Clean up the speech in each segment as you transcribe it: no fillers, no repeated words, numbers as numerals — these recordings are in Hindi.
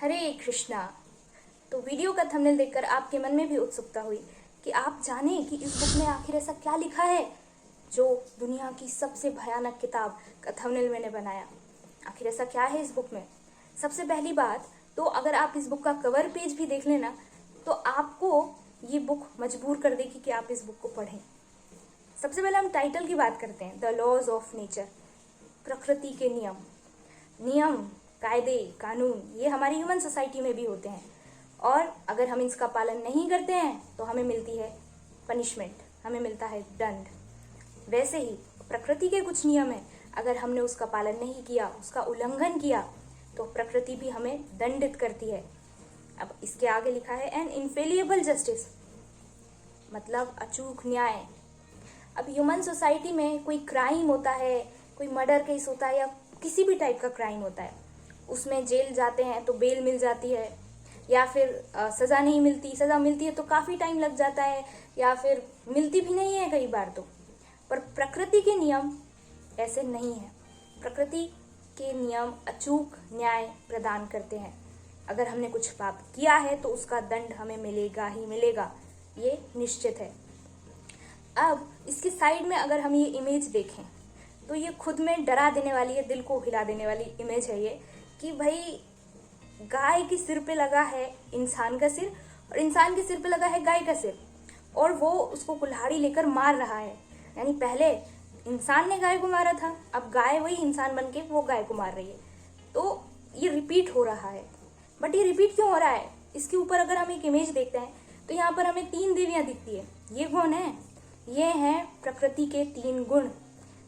हरे कृष्णा। तो वीडियो का थंबनेल देखकर आपके मन में भी उत्सुकता हुई कि आप जाने कि इस बुक में आखिर ऐसा क्या लिखा है जो दुनिया की सबसे भयानक किताब का थंबनेल मैंने बनाया। आखिर ऐसा क्या है इस बुक में। सबसे पहली बात तो अगर आप इस बुक का कवर पेज भी देख लेना तो आपको ये बुक मजबूर कर देगी कि आप इस बुक को पढ़ें। सबसे पहले हम टाइटल की बात करते हैं, द लॉज ऑफ नेचर, प्रकृति के नियम। नियम, कायदे, कानून ये हमारी ह्यूमन सोसाइटी में भी होते हैं और अगर हम इसका पालन नहीं करते हैं तो हमें मिलती है पनिशमेंट, हमें मिलता है दंड। वैसे ही प्रकृति के कुछ नियम हैं, अगर हमने उसका पालन नहीं किया, उसका उल्लंघन किया तो प्रकृति भी हमें दंडित करती है। अब इसके आगे लिखा है एन इनफेलिएबल जस्टिस, मतलब अचूक न्याय। अब ह्यूमन सोसाइटी में कोई क्राइम होता है, कोई मर्डर केस होता है या किसी भी टाइप का क्राइम होता है, उसमें जेल जाते हैं तो बेल मिल जाती है या फिर सज़ा नहीं मिलती, सज़ा मिलती है तो काफ़ी टाइम लग जाता है या फिर मिलती भी नहीं है कई बार तो। पर प्रकृति के नियम ऐसे नहीं है। प्रकृति के नियम अचूक न्याय प्रदान करते हैं। अगर हमने कुछ पाप किया है तो उसका दंड हमें मिलेगा ही मिलेगा, ये निश्चित है। अब इसके साइड में अगर हम ये इमेज देखें तो ये खुद में डरा देने वाली है, दिल को हिला देने वाली इमेज है ये कि भाई गाय के सिर पे लगा है इंसान का सिर और इंसान के सिर पे लगा है गाय का सिर और वो उसको कुल्हाड़ी लेकर मार रहा है। यानी पहले इंसान ने गाय को मारा था, अब गाय वही इंसान बन के वो गाय को मार रही है। तो ये रिपीट हो रहा है। बट ये रिपीट क्यों हो रहा है, इसके ऊपर अगर हम एक इमेज देखते हैं तो यहाँ पर हमें 3 देवियाँ दिखती है। ये कौन है? ये हैं प्रकृति के 3 गुण,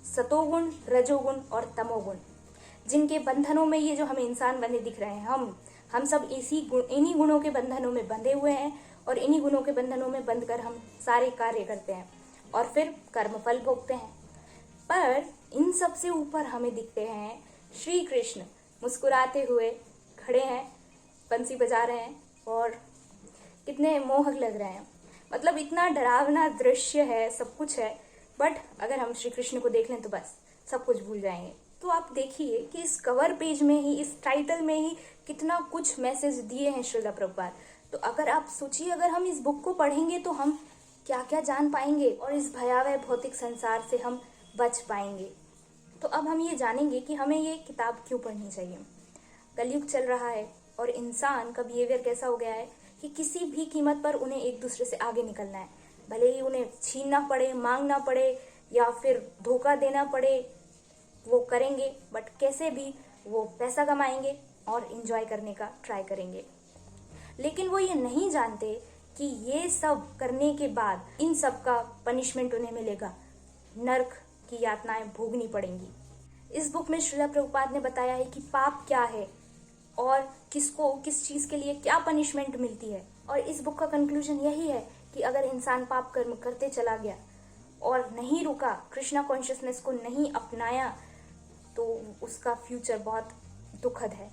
सतोगुण, रजोगुण और तमोगुण, जिनके बंधनों में ये जो हमें इंसान बंधे दिख रहे हैं, हम सब इन्हीं गुणों के बंधनों में बंधे हुए हैं और इन्हीं गुणों के बंधनों में बंध कर हम सारे कार्य करते हैं और फिर कर्मफल भोगते हैं। पर इन सब से ऊपर हमें दिखते हैं श्री कृष्ण, मुस्कुराते हुए खड़े हैं, बंसी बजा रहे हैं और कितने मोहक लग रहे हैं। मतलब इतना डरावना दृश्य है, सब कुछ है, बट अगर हम श्री कृष्ण को देख लें तो बस सब कुछ भूल जाएंगे। तो आप देखिए कि इस कवर पेज में ही, इस टाइटल में ही कितना कुछ मैसेज दिए हैं श्रील प्रभुपाद। तो अगर आप सोचिए, अगर हम इस बुक को पढ़ेंगे तो हम क्या क्या जान पाएंगे और इस भयावह भौतिक संसार से हम बच पाएंगे। तो अब हम ये जानेंगे कि हमें ये किताब क्यों पढ़नी चाहिए। कलयुग चल रहा है और इंसान का बिहेवियर कैसा हो गया है कि किसी भी कीमत पर उन्हें एक दूसरे से आगे निकलना है, भले ही उन्हें छीनना पड़े, मांगना पड़े या फिर धोखा देना पड़े, वो करेंगे। बट कैसे भी वो पैसा कमाएंगे और एंजॉय करने का ट्राई करेंगे। लेकिन वो ये नहीं जानते कि ये सब करने के बाद इन सब का पनिशमेंट उन्हें मिलेगा, नर्क की यातनाएं भोगनी पड़ेंगी। इस बुक में श्रील प्रभुपाद ने बताया है कि पाप क्या है और किसको किस चीज़ के लिए क्या पनिशमेंट मिलती है। और इस बुक का कंक्लूजन यही है कि अगर इंसान पाप कर्म करते चला गया और नहीं रुका, कृष्णा कॉन्शियसनेस को नहीं अपनाया, तो उसका फ्यूचर बहुत दुखद है।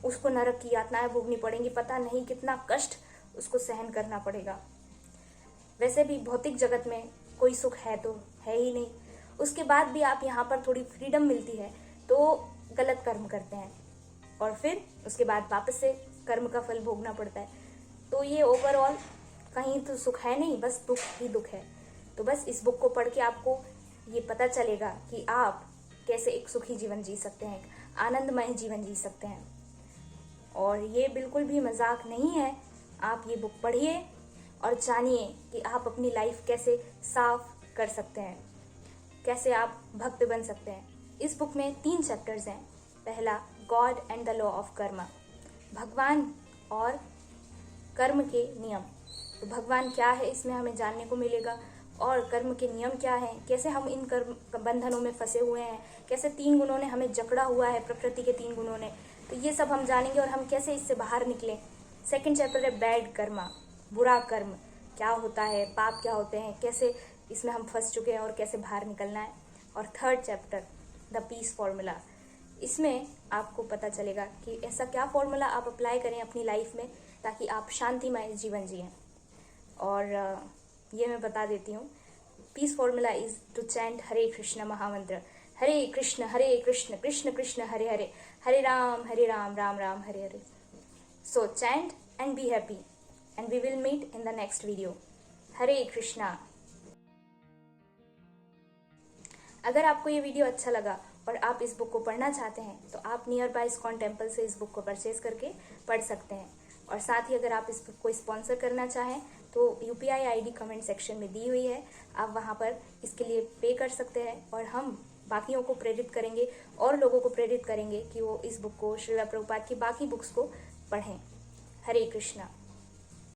उसको नरक की यातनाएं भोगनी पड़ेंगी, पता नहीं कितना कष्ट उसको सहन करना पड़ेगा। वैसे भी भौतिक जगत में कोई सुख है तो है ही नहीं, उसके बाद भी आप यहाँ पर थोड़ी फ्रीडम मिलती है तो गलत कर्म करते हैं और फिर उसके बाद वापस से कर्म का फल भोगना पड़ता है। तो ये ओवरऑल कहीं तो सुख है नहीं, बस दुख ही दुख है। तो बस इस बुक को पढ़ के आपको ये पता चलेगा कि आप कैसे एक सुखी जीवन जी सकते हैं, एक आनंदमय जीवन जी सकते हैं। और ये बिल्कुल भी मजाक नहीं है। आप ये बुक पढ़िए और जानिए कि आप अपनी लाइफ कैसे साफ कर सकते हैं, कैसे आप भक्त बन सकते हैं। इस बुक में 3 चैप्टर्स हैं। पहला, God and the law of Karma, भगवान और कर्म के नियम। तो भगवान क्या है इसमें हमें जानने को मिलेगा और कर्म के नियम क्या हैं, कैसे हम इन कर्म बंधनों में फंसे हुए हैं, कैसे 3 गुणों ने हमें जकड़ा हुआ है, प्रकृति के 3 गुणों ने। तो ये सब हम जानेंगे और हम कैसे इससे बाहर निकलें। सेकंड चैप्टर है बैड कर्मा, बुरा कर्म क्या होता है, पाप क्या होते हैं, कैसे इसमें हम फंस चुके हैं और कैसे बाहर निकलना है। और third chapter the piece formula, इसमें आपको पता चलेगा कि ऐसा क्या फॉर्मूला आप अप्लाई करें अपनी लाइफ में ताकि आप शांतिमय जीवन जिएं। और ये मैं बता देती हूँ, peace formula is to chant Hare Krishna महामंत्र, हरे कृष्ण कृष्ण कृष्ण हरे हरे, हरे Ram Ram Ram Hare Hare. So chant and be happy, and we will meet in the next video. हरे कृष्णा। अगर आपको ये वीडियो अच्छा लगा और आप इस बुक को पढ़ना चाहते हैं तो आप नियर बाय इस्कॉन टेम्पल से इस बुक को परचेज करके पढ़ सकते हैं। और साथ ही अगर आप इस बुक को स्पॉन्सर करना चाहें तो UPI ID कमेंट सेक्शन में दी हुई है, आप वहाँ पर इसके लिए पे कर सकते हैं और हम बाकियों को प्रेरित करेंगे और लोगों को प्रेरित करेंगे कि वो इस बुक को, श्रील प्रभुपाद की बाकी बुक्स को पढ़ें। हरे कृष्णा।